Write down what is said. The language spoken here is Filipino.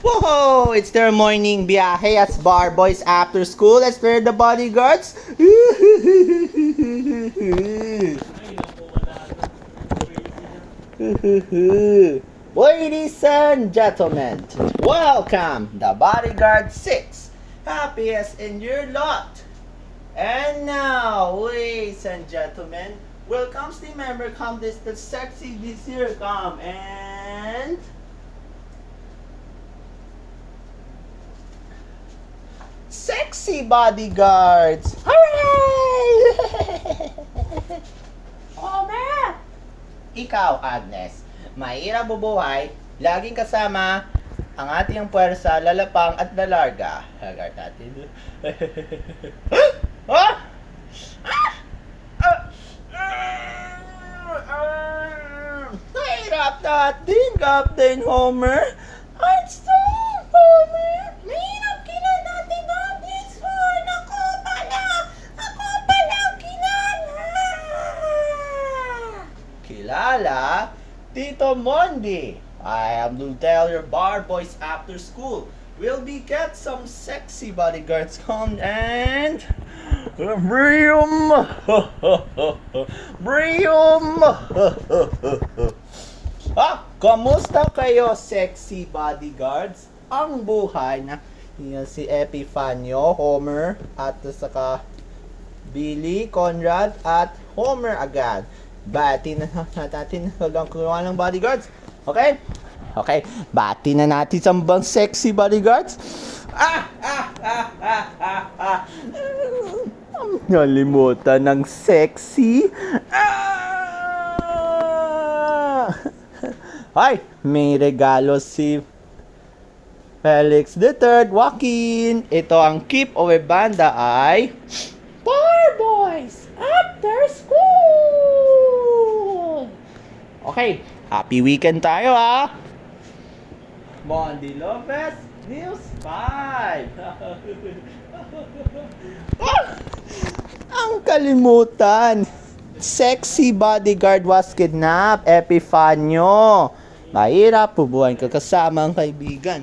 Whoa! It's their morning biyahe as bar boys after school. Let's wear the bodyguards. Ladies and gentlemen, welcome the Bodyguard 6. Happiest in your lot. And now, ladies and gentlemen, welcome team member, come this the sexy this year, come and sexy bodyguards! Hooray! Homer! Ikaw, Agnes, mahirap bubuhay, laging kasama ang ating puwersa, lalapang at lalarga. Hagar natin. Ha? Mahirap natin, Captain Homer. I'm strong, Homer. Mahirap kina natin, Captain Swan. Ako pala kilala, Tito Mondi. I am to tell your bar boys after school. We'll be get some sexy bodyguards come and Brium. Brium. Kamusta kayo, sexy bodyguards? Ang buhay na si Epifanio, Homer, at saka Billy, Conrad, at Homer agad. Bati na natin hanggang kuha ng bodyguards. Okay? Okay, bati na natin sa bang sexy bodyguards. Nalimutan ng sexy. Ay, may regalo si Felix III. Joaquin. Ito ang keep o banda ay Bar Boys After School. Okay, happy weekend tayo ha. Mondi Lopez, News 5. Ang kalimutan. Sexy bodyguard was kidnapped. Epifanio. Mahirap bubuhayin ka kasama ang kaibigan.